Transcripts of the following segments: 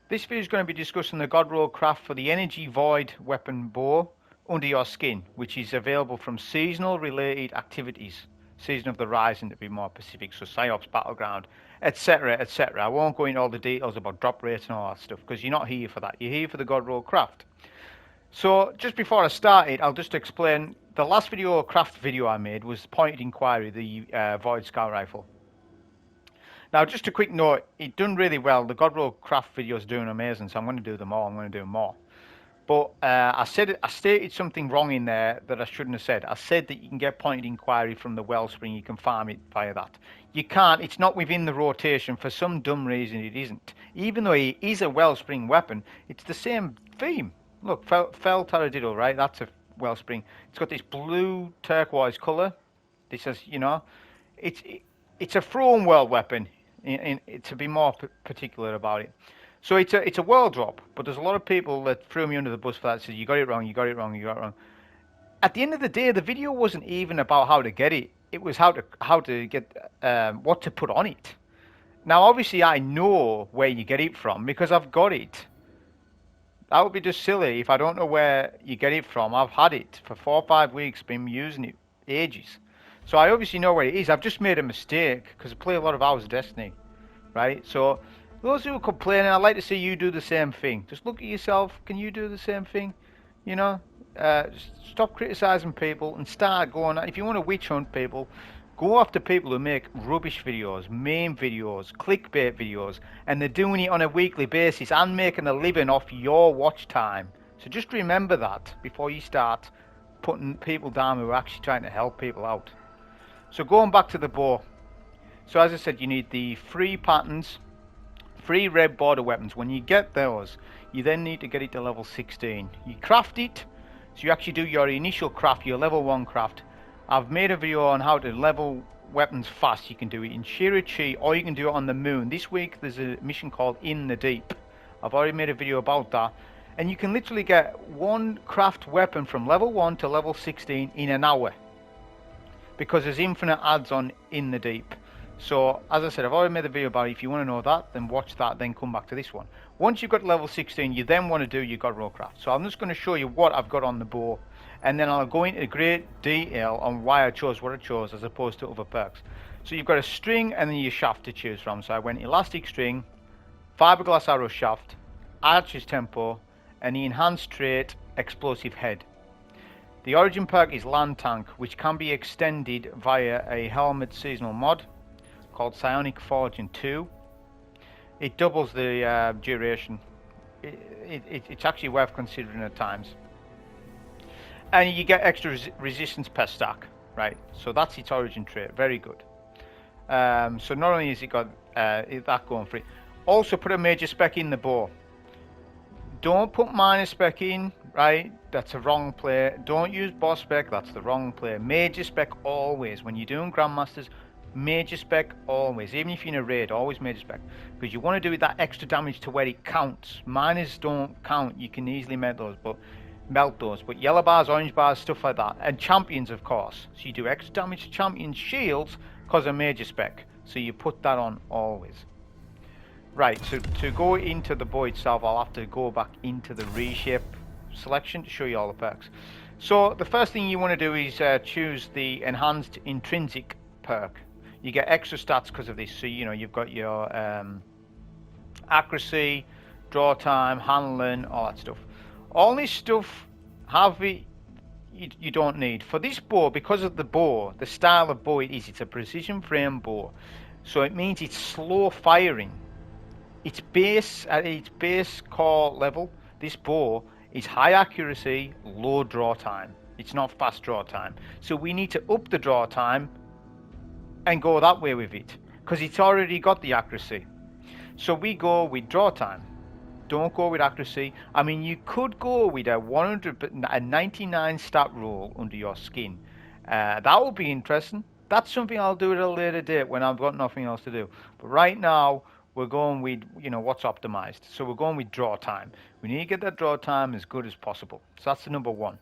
This video is going to be discussing the God Roll craft for the Energy Void weapon bow under your skin, which is available from seasonal related activities. Season of the Rising to be more specific, so Psyops, Battleground, etc, etc. I won't go into all the details about drop rates and all that stuff, because you're not here for that. You're here for the God Roll craft. So just before I started, I'll just explain. The last video, craft video I made, was Pointed Inquiry, the Void Scout Rifle. Now, just a quick note, it done really well. The God Roll craft video is doing amazing, so I'm going to do them all. I'm going to do more. But I stated something wrong in there that I shouldn't have said. I said that you can get Pointed Inquiry from the Wellspring. You can farm it via that. You can't. It's not within the rotation. For some dumb reason, it isn't. Even though it is a Wellspring weapon, it's the same theme. Look, Fell Taradiddle, right? That's a Wellspring. It's got this blue turquoise colour. This is, it's a Throne World weapon. To be more particular about it. So it's a world drop, but there's a lot of people that threw me under the bus for that. Said you got it wrong, you got it wrong, you got it wrong. At the end of the day, the video wasn't even about how to get it. It was how to get what to put on it. Now, obviously, I know where you get it from because I've got it. That would be just silly if I don't know where you get it from. I've had it for 4 or 5 weeks, been using it ages. So I obviously know where it is. I've just made a mistake because I play a lot of Hours of Destiny, right? So those who are complaining, I'd like to see you do the same thing. Just look at yourself. Can you do the same thing? Stop criticizing people and start going. If you want to witch hunt people, go after people who make rubbish videos, meme videos, clickbait videos, and they're doing it on a weekly basis and making a living off your watch time. So just remember that before you start putting people down who are actually trying to help people out. So going back to the bow. So as I said, you need the 3 patterns, 3 red border weapons. When you get those, you then need to get it to level 16. You craft it, so you actually do your initial craft, your level 1 craft. I've made a video on how to level weapons fast. You can do it in Shirachi or you can do it on the moon. This week there's a mission called In the Deep. I've already made a video about that. And you can literally get 1 craft weapon from level 1 to level 16 in an hour. Because there's infinite adds on In the Deep. So, as I said, I've already made a video about it. If you want to know that, then watch that, then come back to this one. Once you've got level 16, you then want to do your God Roll craft. So I'm just going to show you what I've got on the bow, and then I'll go into great detail on why I chose what I chose as opposed to other perks. So you've got a string and then your shaft to choose from. So I went elastic string, fiberglass arrow shaft, archer's tempo, and the enhanced trait explosive head. The origin perk is Land Tank, which can be extended via a helmet seasonal mod called Psionic Fortune 2. It doubles the duration. It's actually worth considering at times. And you get extra resistance per stack, right? So that's its origin trait. Very good. So not only has it got that going for it, also put a major spec in the bow. Don't put minor spec in, right? That's a wrong play. Don't use boss spec, that's the wrong play. Major spec always. When you're doing Grandmasters, major spec always. Even if you're in a raid, always major spec. Because you want to do that extra damage to where it counts. Minors don't count. You can easily melt those. But yellow bars, orange bars, stuff like that. And champions, of course. So you do extra damage to champions' shields because of major spec. So you put that on always. Right, so to go into the bow itself, I'll have to go back into the reshape selection to show you all the perks. So the first thing you want to do is choose the enhanced intrinsic perk. You get extra stats because of this. So you've got your accuracy, draw time, handling, all that stuff. All this stuff you don't need. For this bow, because of the bow, the style of bow it's a precision frame bow. So it means it's slow firing. At its base core level, this bow is high accuracy, low draw time. It's not fast draw time. So we need to up the draw time and go that way with it, because it's already got the accuracy. So we go with draw time. Don't go with accuracy. I mean, you could go with a 99 stat roll under your skin. That would be interesting. That's something I'll do at a later date when I've got nothing else to do. But right now, we're going with, what's optimized. So we're going with draw time. We need to get that draw time as good as possible. So that's the number 1.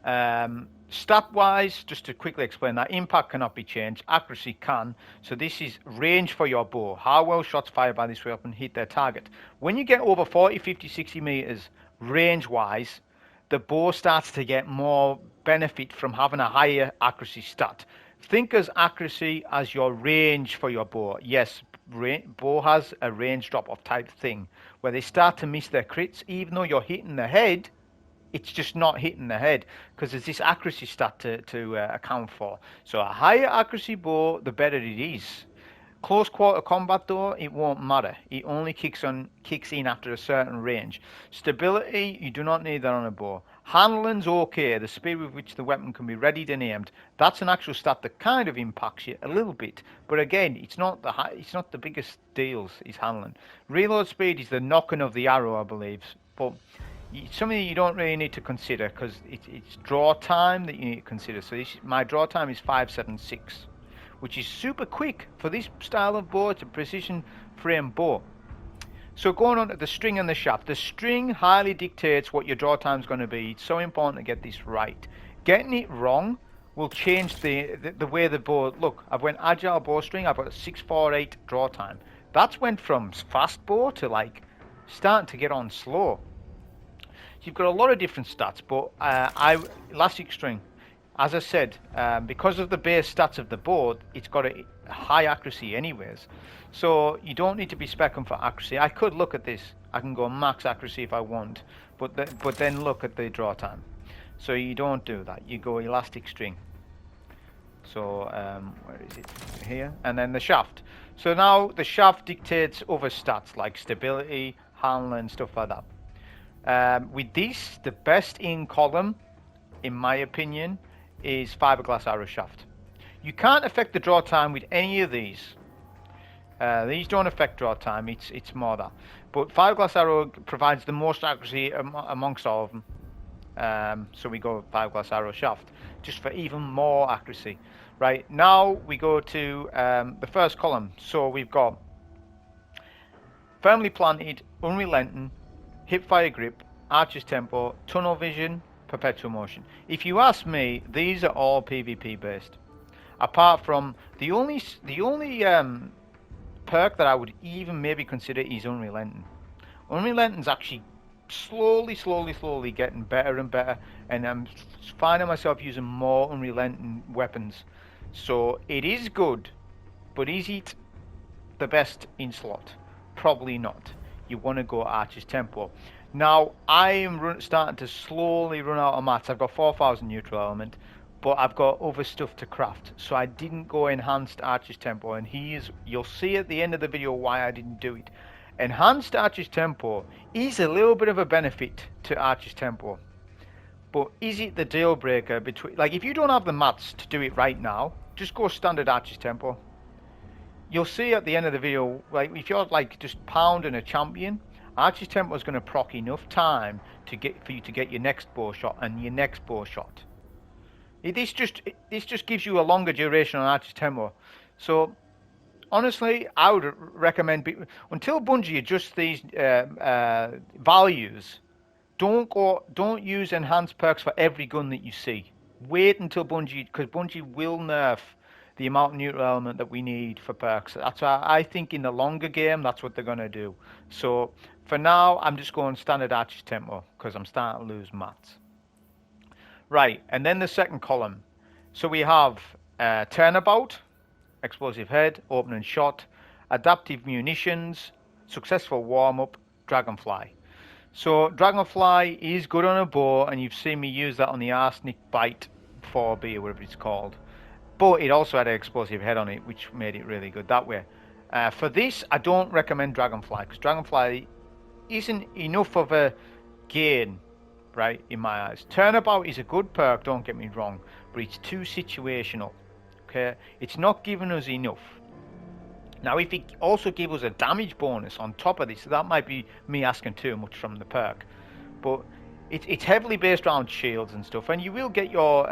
Stat wise, just to quickly explain that, impact cannot be changed, accuracy can. So this is range for your bow. How well shots fired by this weapon hit their target. When you get over 40, 50, 60 meters range wise, the bow starts to get more benefit from having a higher accuracy stat. Think as accuracy as your range for your bow. Yes, bow has a range drop off type thing where they start to miss their crits, even though you're hitting the head. It's just not hitting the head because there's this accuracy stat to account for. So a higher accuracy bow, the better it is. Close quarter combat though, it won't matter. It only kicks in after a certain range. Stability, you do not need that on a bow. Handling's okay, the speed with which the weapon can be readied and aimed. That's an actual stat that kind of impacts you a little bit. But again, it's not the biggest deals, is handling. Reload speed is the knocking of the arrow, I believe. But it's something that you don't really need to consider because it's draw time that you need to consider. So my draw time is 576, which is super quick for this style of bow. It's a precision frame bow. So going on to the string and the shaft. The string highly dictates what your draw time is going to be. It's so important to get this right. Getting it wrong will change the way the bow look. I've went agile bowstring. I've got a 648 draw time. That's went from fast bow to like starting to get on slow. You've got a lot of different stats, but elastic string, as I said, because of the base stats of the board, it's got a high accuracy anyways. So you don't need to be speccing for accuracy. I could look at this. I can go max accuracy if I want, but then look at the draw time. So you don't do that. You go elastic string. So where is it? Here. And then the shaft. So now the shaft dictates other stats like stability, handling, stuff like that. With this, the best in column, in my opinion, is fiberglass arrow shaft. You can't affect the draw time with any of these. These don't affect draw time, it's more that. But fiberglass arrow provides the most accuracy amongst all of them. So we go with fiberglass arrow shaft, just for even more accuracy. Right, now we go to the first column. So we've got firmly planted, unrelenting, hip fire grip, archer's tempo, tunnel vision, perpetual motion. If you ask me, these are all PvP based. Apart from the only perk that I would even maybe consider is unrelenting. Unrelenting's actually slowly getting better and better, and I'm finding myself using more unrelenting weapons. So it is good, but is it the best in slot? Probably not. You want to go archer's tempo. Now I am starting to slowly run out of mats. I've got 4,000 neutral element, but I've got other stuff to craft, so I didn't go enhanced archer's tempo, and you'll see at the end of the video why I didn't do it. Enhanced archer's tempo is a little bit of a benefit to archer's tempo, but is it the deal breaker between, like, if you don't have the mats to do it right now, just go standard archer's tempo. You'll see at the end of the video, like, if you're like just pounding a champion, archer's tempo is going to proc enough time for you to get your next bow shot and your next bow shot. This just gives you a longer duration on archer's tempo. So honestly, I would recommend until Bungie adjusts these values, don't use enhanced perks for every gun that you see. Wait until Bungie, because Bungie will nerf the amount of neutral element that we need for perks. That's why I think in the longer game, that's what they're going to do. So for now, I'm just going standard archer's tempo because I'm starting to lose mats. Right, and then the second column. So we have turnabout, explosive head, opening shot, adaptive munitions, successful warm-up, dragonfly. So dragonfly is good on a bow, and you've seen me use that on the arsenic bite 4B or whatever it's called. But it also had an explosive head on it, which made it really good that way. For this, I don't recommend dragonfly, because dragonfly isn't enough of a gain, right, in my eyes. Turnabout is a good perk, don't get me wrong, but it's too situational. Okay, it's not giving us enough. Now, if it also gives us a damage bonus on top of this, that might be me asking too much from the perk. But it's heavily based around shields and stuff, and you will get your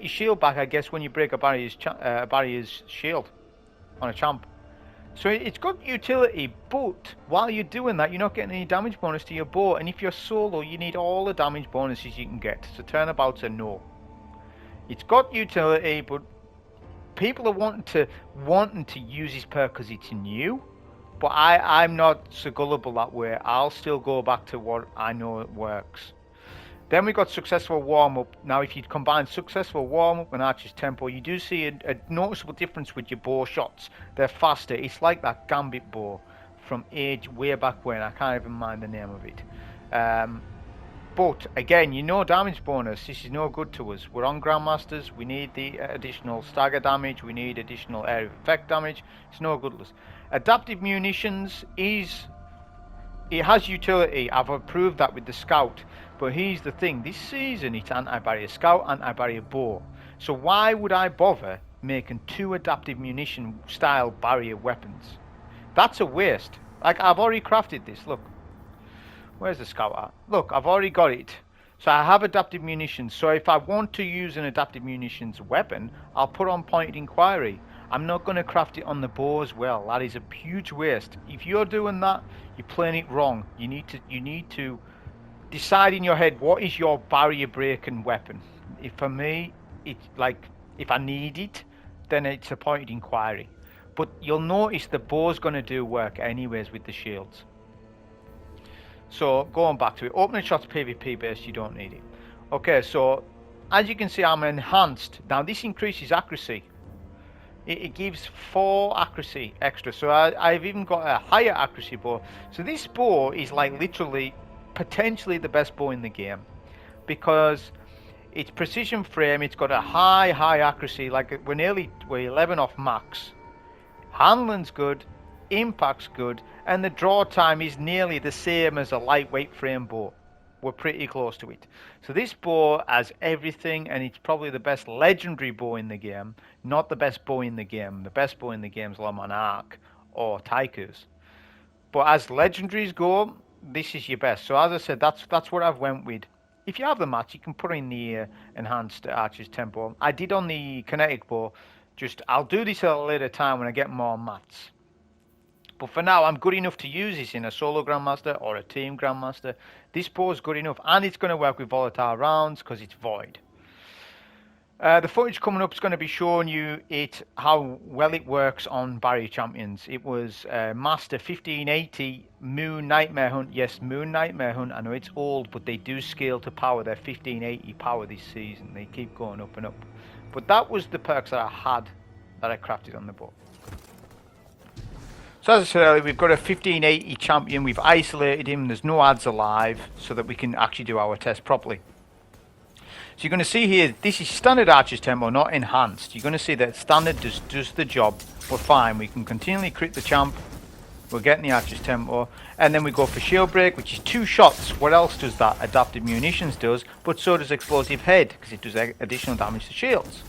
shield back, I guess, when you break a barrier's shield on a champ. So it's got utility, but while you're doing that, you're not getting any damage bonus to your bow. And if you're solo, you need all the damage bonuses you can get. So turnabout's a no. It's got utility, but people are wanting to use this perk because it's new. But I'm not so gullible that way. I'll still go back to what I know it works. Then we got successful warm-up. Now if you combine successful warm-up and Archer's Tempo, you do see a noticeable difference with your bow shots. They're faster. It's like that Gambit bow from age way back when. I can't even mind the name of it. But again, you know, damage bonus, this is no good to us. We're on Grandmasters, we need the additional stagger damage, we need additional area of effect damage. It's no good to us. Adaptive munitions it has utility. I've approved that with the Scout. But here's the thing, this season it's anti-barrier Scout, anti-barrier bow. So why would I bother making 2 adaptive munition style barrier weapons? That's a waste. Like, I've already crafted this, look. Where's the Scout at? Look, I've already got it. So I have adaptive munitions. So if I want to use an adaptive munitions weapon, I'll put on Pointed Inquiry. I'm not going to craft it on the bow as well. That is a huge waste. If you're doing that, you're playing it wrong. You need to decide in your head what is your barrier breaking weapon. If for me, it's like if I need it, then it's a Pointed Inquiry. But you'll notice the bow's going to do work anyways with the shields. So going back to it, opening shots PvP based, you don't need it. Okay, so as you can see, I'm enhanced. Now this increases accuracy. It gives 4 accuracy extra. So I've even got a higher accuracy bow. So this bow is like literally potentially the best bow in the game, because it's precision frame, it's got a high accuracy, like we're 11 off max. Handling's good, impact's good, and the draw time is nearly the same as a lightweight frame bow. We're pretty close to it. So this bow has everything, and it's probably the best legendary bow in the game, not the best bow in the game. The best bow in the game is La Monarch or Tychus. But as legendaries go, this is your best. So as I said, that's what I've went with. If you have the match, you can put in the enhanced Archer's Tempo. I did on the kinetic bow. I'll do this at a later time when I get more mats. But for now, I'm good enough to use this in a solo Grandmaster or a team Grandmaster. This bow is good enough, and it's going to work with volatile rounds because it's void. The footage coming up is going to be showing you how well it works on barrier champions. It was Master 1580 Moon Nightmare Hunt. Yes, Moon Nightmare Hunt. I know it's old, but they do scale to power. They're 1580 power this season. They keep going up and up. But that was the perks that I had that I crafted on the bow. So as I said earlier, we've got a 1580 champion. We've isolated him. There's no ads alive, so that we can actually do our test properly. So you're going to see here, this is standard Archer's Tempo, not enhanced. You're going to see that standard does the job. We're fine. We can continually crit the champ. We're getting the Archer's Tempo. And then we go for Shield Break, which is 2 shots. What else does that? Adaptive Munitions does, but so does Explosive Head, because it does additional damage to shields.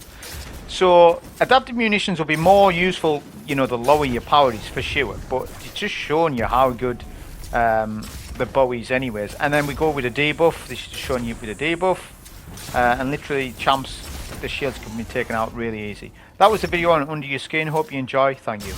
So adaptive munitions will be more useful, you know, the lower your power is for sure, but it's just showing you how good the bow is anyways. And then we go with a debuff. This is just showing you with a debuff, and literally champs, the shields can be taken out really easy. That was the video on Under Your Skin. Hope you enjoy. Thank you.